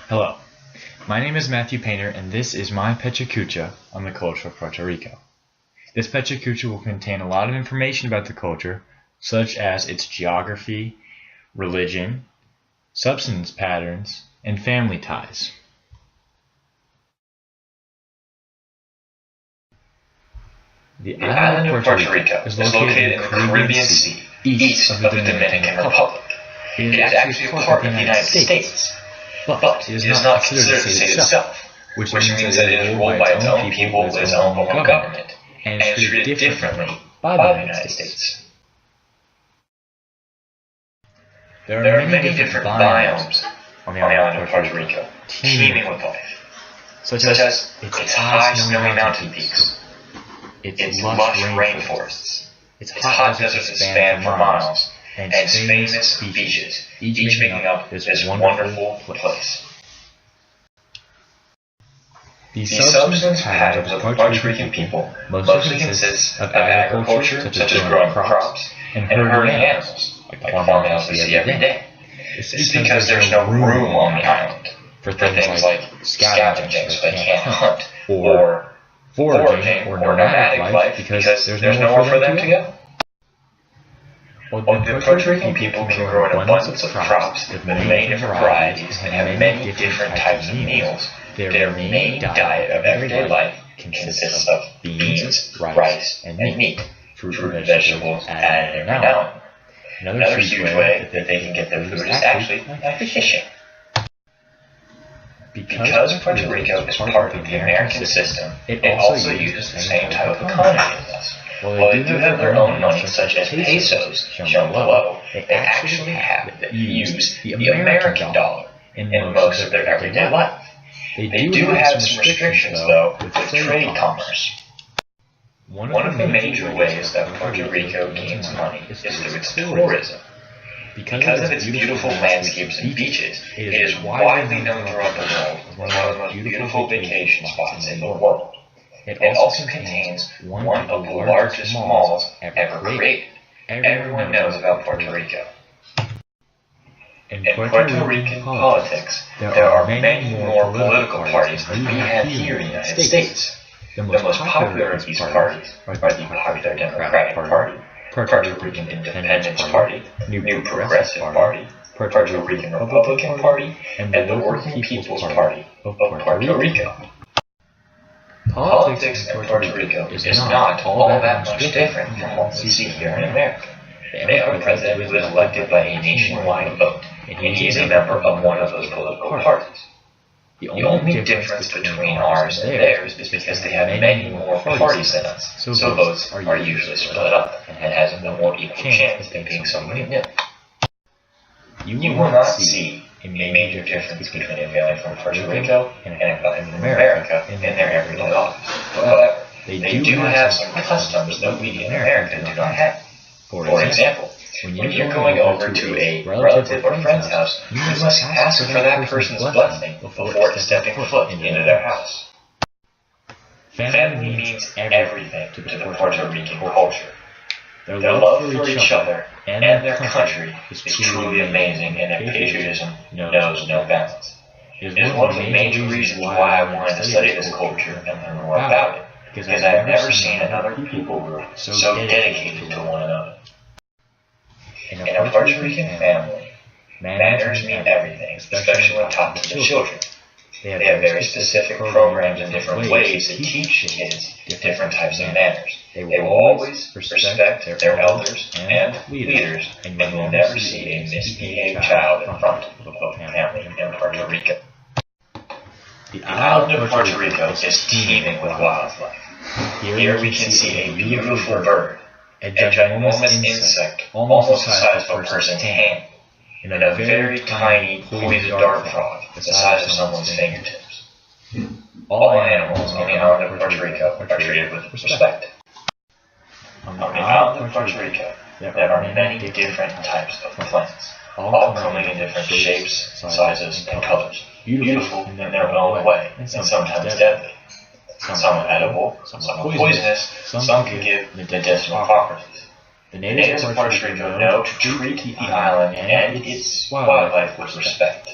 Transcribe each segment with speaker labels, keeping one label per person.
Speaker 1: Hello, my name is Matthew Painter and this is my Pecha Kucha on the culture of Puerto Rico. This Pecha Kucha will contain a lot of information about the culture, such as its geography, religion, subsistence patterns, and family ties. The island of Puerto Rico is located in the Caribbean Sea, east of the Dominican Republic. It is actually a part of the United States. But it is not considered a state itself, which means that it is ruled by its own people with its own local government, and is treated differently by the United States. There are many different biomes on the island of Puerto Rico, teeming with life, such as its high snowy mountain peaks, its lush rainforests, its hot deserts that span for miles, and its famous beaches, each making up this wonderful place. The subsistence patterns of the Puerto Rican people mostly consist of agriculture, such as growing crops, and herding animals, like the farm animals we see every day. This is because there's no room on the island for things like scavenging so they can't hunt, or foraging or nomadic life because there's nowhere for them to go. While the Puerto Rican people can grow an abundance of crops with many different varieties and have many different types of meals, their main diet of everyday life consists of beans, rice, and meat, fruit and vegetables added every now and then. Another huge way that they can get their food is actually by fishing. Because Puerto Rico is part of the American system, it also uses the same type of economy as us. While they do have their own money, such as pesos, shown below, they actually use the American dollar in most of their everyday life. They do have some restrictions, though, with trade commerce. One of the major ways that Puerto Rico gains money is through its tourism. Because of its beautiful landscapes and beaches, it is widely known throughout the world as one of the most beautiful vacation spots in the world. It also contains one of the largest malls ever created. Everyone knows about Puerto Rico. In Puerto Rican politics, there are many more political parties than we have here in the United States. The most popular of these parties are the Popular Democratic Party, Puerto Rican Independence Party, New Progressive Party, Puerto Rican Republican Party, and the Working People's Party of Puerto Rico. Politics in Puerto Rico is not all that much different from what we see here in America. They have a president who is elected by a nationwide vote, and he is a member of one of those political parties. The only difference between ours and theirs is because they have many more parties than us, so votes are usually split up and has a more equal chance of being somebody new. You will not see a major difference between a family from Puerto Rico and a family from America in their everyday lives. However, they do have some customs that we in America do not have. For example, when you're going over to a relative or friend's house, you must ask for that person's blessing before stepping foot into their house. Family means everything to the Puerto Rican culture. Their love for each other and their country is truly amazing, and their patriotism knows no bounds. It is one of the major reasons why I wanted to study this culture and learn more about it, because I have never seen another people group so dedicated to one another. In a Puerto Rican family, manners mean everything, especially when taught to the children. They have very specific programs and different ways to teach kids different types of manners. They will always respect their elders and leaders, and you will never see a misbehaved child in front of a family in Puerto Rico. The island of Puerto Rico is teeming with wildlife. Here we can see a beautiful bird, a ginormous insect almost the size of a person's hand, and a very tiny poisoned dart frog the size of someone's fingertips. All animals on the island of Puerto Rico are treated with respect. On the island of Puerto Rico, there are many different types of plants, all coming in different shapes, sizes, and colors, beautiful in their own way, and sometimes deadly. Some are edible, some are poisonous, some can give medicinal properties. The natives of Puerto Rico know to treat the island and its wildlife with respect.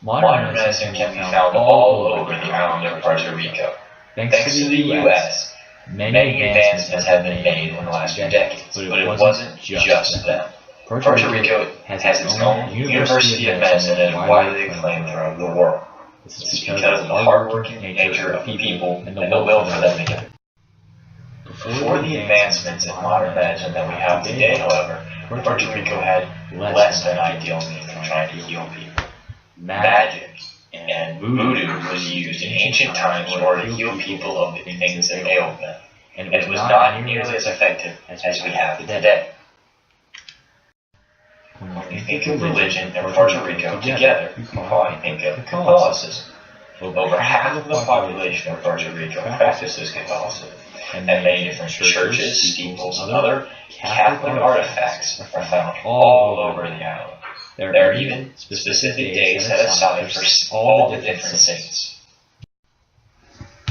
Speaker 1: Modern medicine can be found all over the island of Puerto Rico. Thanks to the U.S., many advancements have been made in the last few decades, but it wasn't just them. Puerto Rico has its own University of Medicine that is widely acclaimed throughout the world. This is because of the hardworking nature of the people and the will for them to get it. Before the advancements in modern medicine that we have today, however, Puerto Rico had less than ideal means of trying to heal people. Magic and voodoo was used in ancient times in order to heal people of the things that ailed them, and it was not nearly as effective as we have today. When we think of religion and Puerto Rico together, we probably think of Catholicism. Over half of the population of Puerto Rico practices Catholicism, and many different churches, steeples, and other Catholic artifacts are found all over the island. There are even specific days set aside for all the different saints.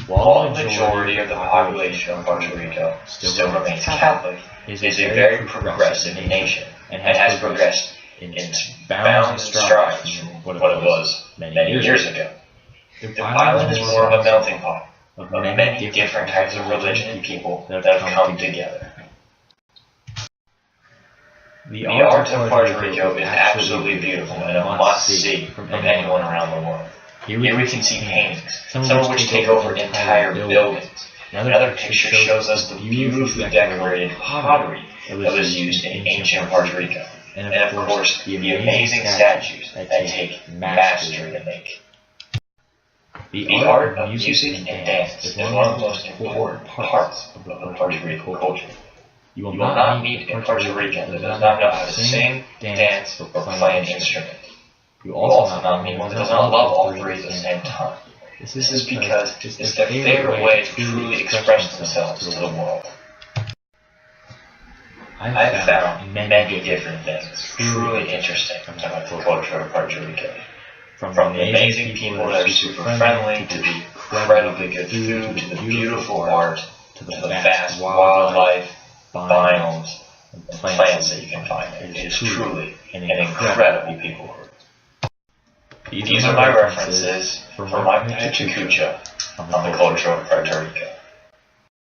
Speaker 1: While the majority of the population of Puerto Rico still remains Catholic, it is a very progressive nation and has progressed in bounds and strides from what it was many years ago. The island is more of a melting pot of many different types of religion and people that have come together. The art of Puerto Rico is absolutely beautiful and a must-see from anyone around the world. Here we can see paintings, some of which take over entire buildings. Another picture shows us the beautifully decorated pottery that was used in ancient Puerto Rico. And of course, the amazing statues that take mastery to make. The art of music and dance is one of the most important parts of the Puerto Rico culture. You will not meet a Puerto Rican that does not know how to sing, dance, or play an instrument. You will also not meet one that does not love all three at the same time. This is because it's their favorite way to truly express themselves to the world. I've found many different things truly interesting about the culture of Puerto Rico. From the amazing people that are super friendly, to the incredibly good food, to the beautiful art, to the vast wildlife, biomes, and plants that you can find there. It is truly an incredible people group. These are my references for my Pecha Kucha on the culture of Puerto Rico.